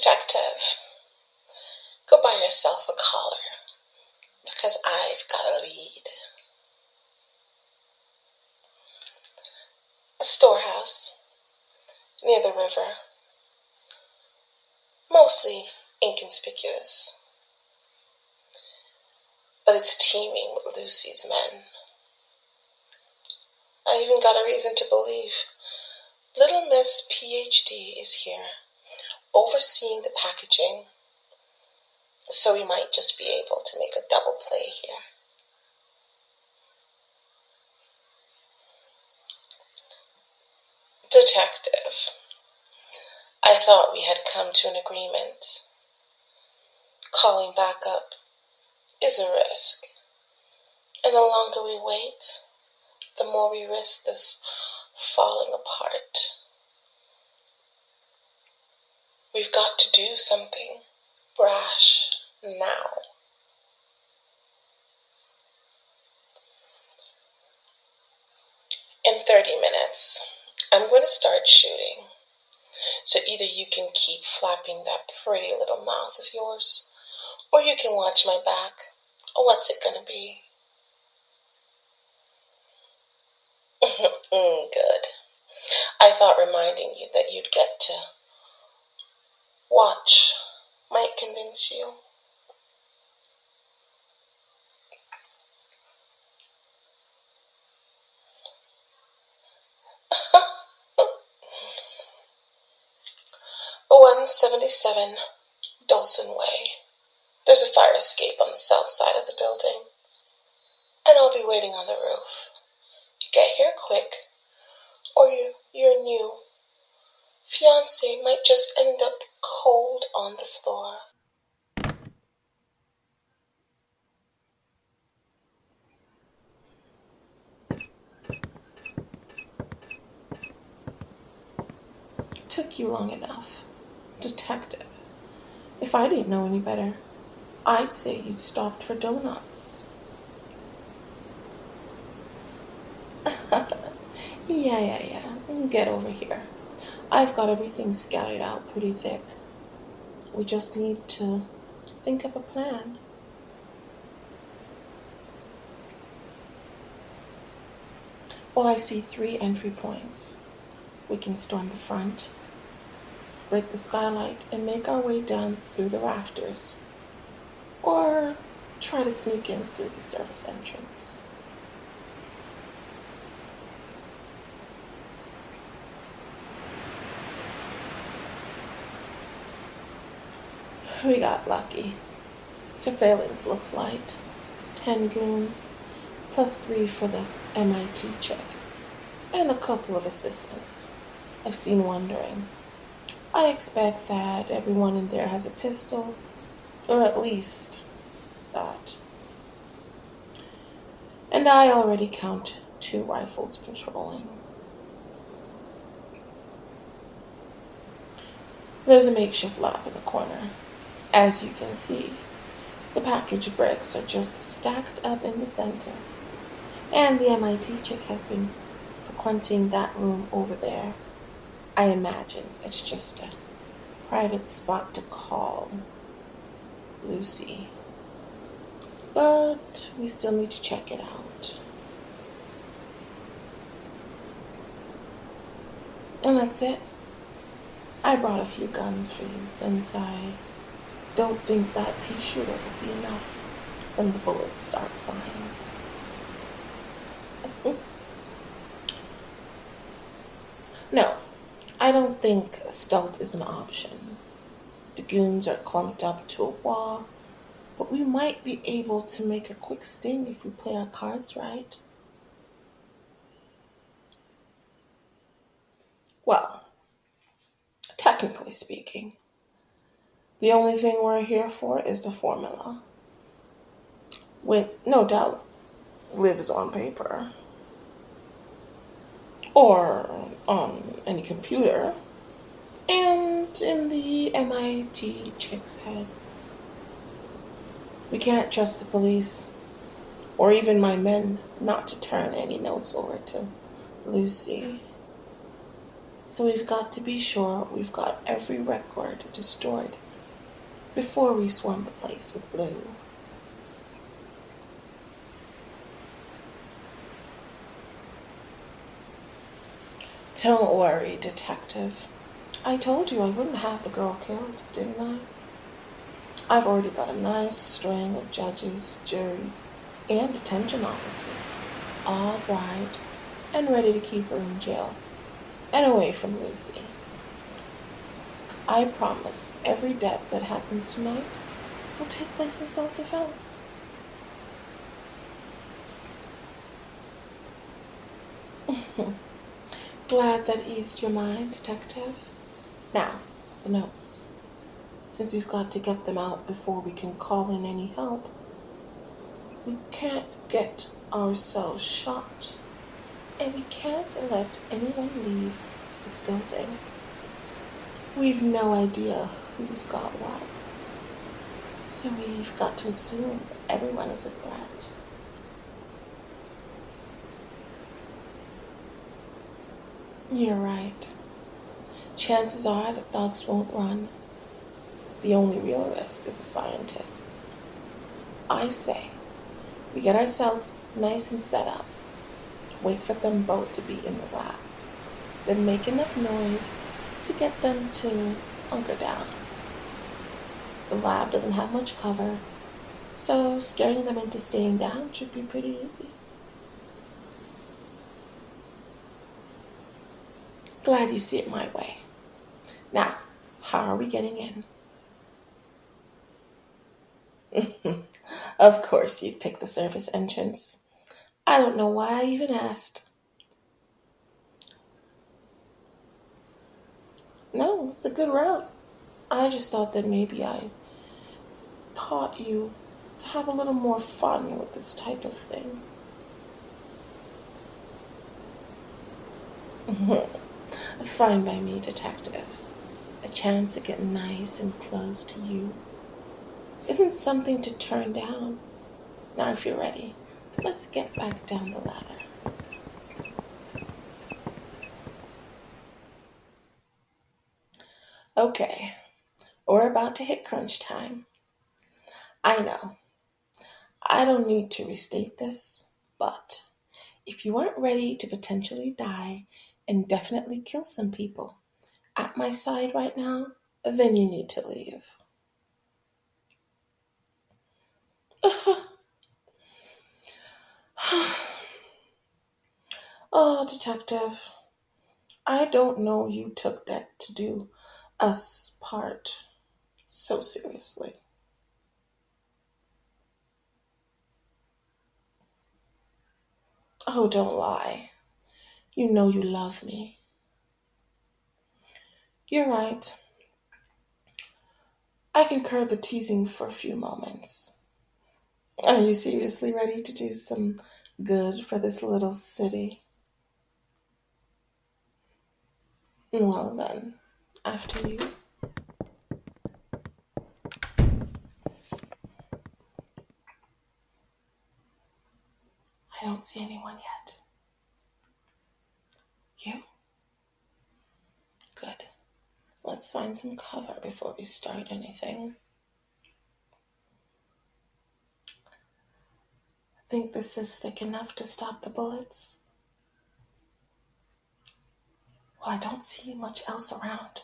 Detective, go buy yourself a collar, because I've got a lead. A storehouse near the river, mostly inconspicuous, but it's teeming with Lucy's men. I even got a reason to believe little Miss PhD is here, overseeing the packaging, so we might just be able to make a double play here. Detective, I thought we had come to an agreement. Calling back up is a risk, and the longer we wait, the more we risk this falling apart. We've got to do something brash now. In 30 minutes, I'm going to start shooting. So either you can keep flapping that pretty little mouth of yours, or you can watch my back. What's it going to be? Good. I thought reminding you that you'd get to watch might convince you. "177 Dawson Way. There's a fire escape on the south side of the building, and I'll be waiting on the roof. Get here quick, or your new fiancé might just end up cold on the floor." Took you long enough, Detective. If I didn't know any better, I'd say you'd stopped for donuts. Yeah. Get over here. I've got everything scouted out pretty thick. We just need to think up a plan. Well, I see 3 entry points. We can storm the front, break the skylight, and make our way down through the rafters. Or try to sneak in through the service entrance. We got lucky. Surveillance looks light. 10 goons, plus 3 for the MIT check, and a couple of assistants I've seen wandering. I expect that everyone in there has a pistol, or at least that. And I already count 2 rifles patrolling. There's a makeshift lab in the corner. As you can see, the packaged bricks are just stacked up in the center, and the MIT chick has been frequenting that room over there. I imagine it's just a private spot to call Lucy. But we still need to check it out. And that's it. I brought a few guns for you since I don't think that pea shooter will be enough when the bullets start flying. No, I don't think stealth is an option. The goons are clumped up to a wall, but we might be able to make a quick sting if we play our cards right. Well, technically speaking, the only thing we're here for is the formula, which no doubt lives on paper or on any computer and in the MIT chick's head. We can't trust the police or even my men not to turn any notes over to Lucy. So we've got to be sure we've got every record destroyed before we swarm the place with blue. Don't worry, detective. I told you I wouldn't have the girl killed, didn't I? I've already got a nice string of judges, juries, and detention officers, all bribed and ready to keep her in jail and away from Lucy. I promise every death that happens tonight will take place in self-defense. Glad that eased your mind, detective. Now, the notes. Since we've got to get them out before we can call in any help, we can't get ourselves shot. And we can't let anyone leave this building. We've no idea who's got what. So we've got to assume everyone is a threat. You're right. Chances are the thugs won't run. The only real risk is the scientists. I say, we get ourselves nice and set up. Wait for them both to be in the lab. Then make enough noise to get them to hunker down. The lab doesn't have much cover, so scaring them into staying down should be pretty easy. Glad you see it my way. Now, how are we getting in? Of course you'd pick the surface entrance. I don't know why I even asked. No, it's a good route. I just thought that maybe I taught you to have a little more fun with this type of thing. Fine by me, detective. A chance to get nice and close to you isn't something to turn down. Now, if you're ready, let's get back down the ladder. Okay, we're about to hit crunch time. I know, I don't need to restate this, but if you aren't ready to potentially die and definitely kill some people at my side right now, then you need to leave. Oh, detective, I don't know you took that to do us part so seriously. Oh, don't lie. You know you love me. You're right. I can curb the teasing for a few moments. Are you seriously ready to do some good for this little city? Well, then, after you. I don't see anyone yet. You? Good. Let's find some cover before we start anything. Think this is thick enough to stop the bullets? Well, I don't see much else around.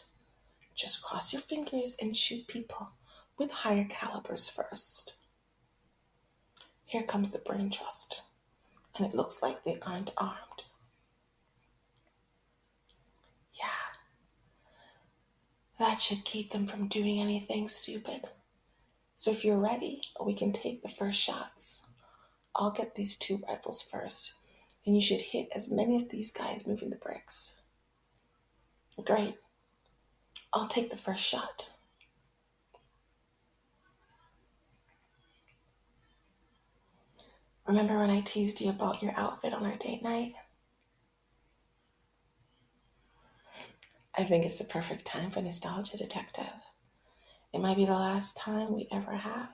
Just cross your fingers and shoot people with higher calibers first. Here comes the brain trust, and it looks like they aren't armed. Yeah, that should keep them from doing anything stupid. So if you're ready, we can take the first shots. I'll get these two rifles first, and you should hit as many of these guys moving the bricks. Great. I'll take the first shot. Remember when I teased you about your outfit on our date night? I think it's the perfect time for nostalgia, detective. It might be the last time we ever have.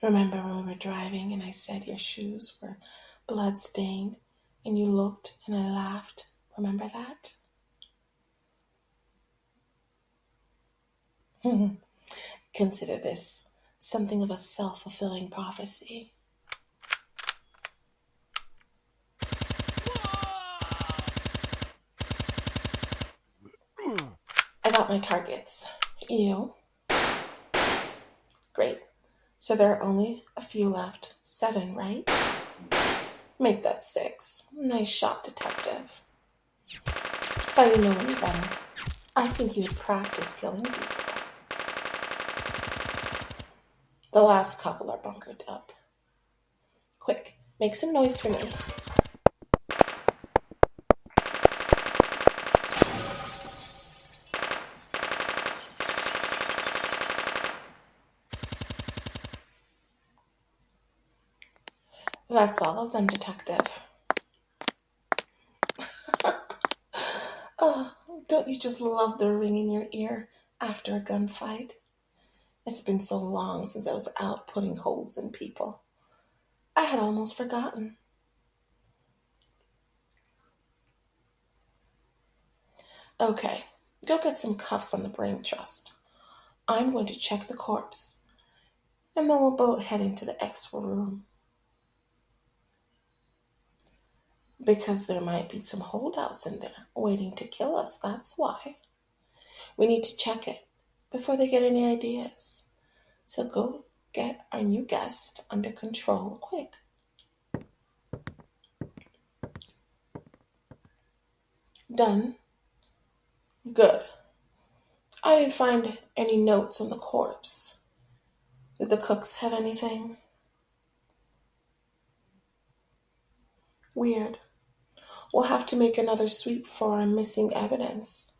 Remember when we were driving and I said your shoes were blood-stained and you looked and I laughed? Remember that? Consider this something of a self-fulfilling prophecy. I got my targets. You? Great. So there are only a few left. 7, right? Make that 6. Nice shot, detective. If I didn't know any better, I think you had practiced killing people. The last couple are bunkered up. Quick, make some noise for me. That's all of them, detective. Oh, don't you just love the ring in your ear after a gunfight? It's been so long since I was out putting holes in people. I had almost forgotten. Okay, go get some cuffs on the brain trust. I'm going to check the corpse, and then we'll both head into the extra room. Because there might be some holdouts in there waiting to kill us, that's why. We need to check it before they get any ideas. So go get our new guest under control quick. Done? Good. I didn't find any notes on the corpse. Did the cooks have anything? Weird. We'll have to make another sweep for our missing evidence.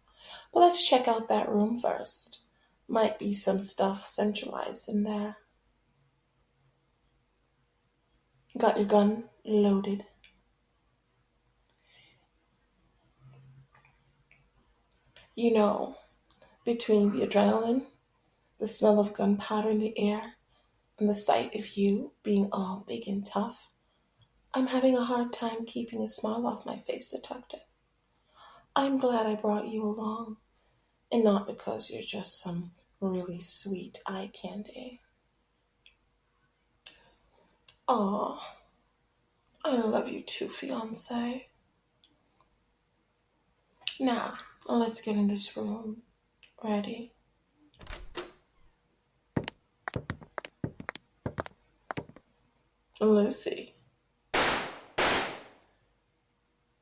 But let's check out that room first. Might be some stuff centralized in there. Got your gun loaded? You know, between the adrenaline, the smell of gunpowder in the air, and the sight of you being all big and tough, I'm having a hard time keeping a smile off my face, detective. I'm glad I brought you along, and not because you're just some really sweet eye candy. Aw, I love you too, fiancé. Now, let's get in this room. Ready? Lucy.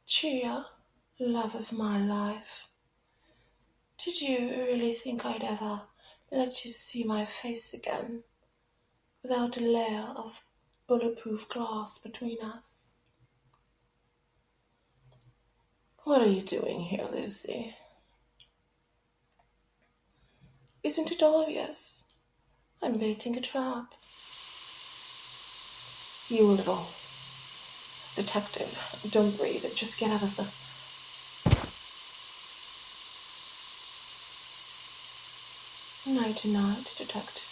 Chia, love of my life. Did you really think I'd ever let you see my face again without a layer of bulletproof glass between us? What are you doing here, Lucy? Isn't it obvious? I'm baiting a trap. You little detective, don't breathe. Just get out of the... Night-night, detective.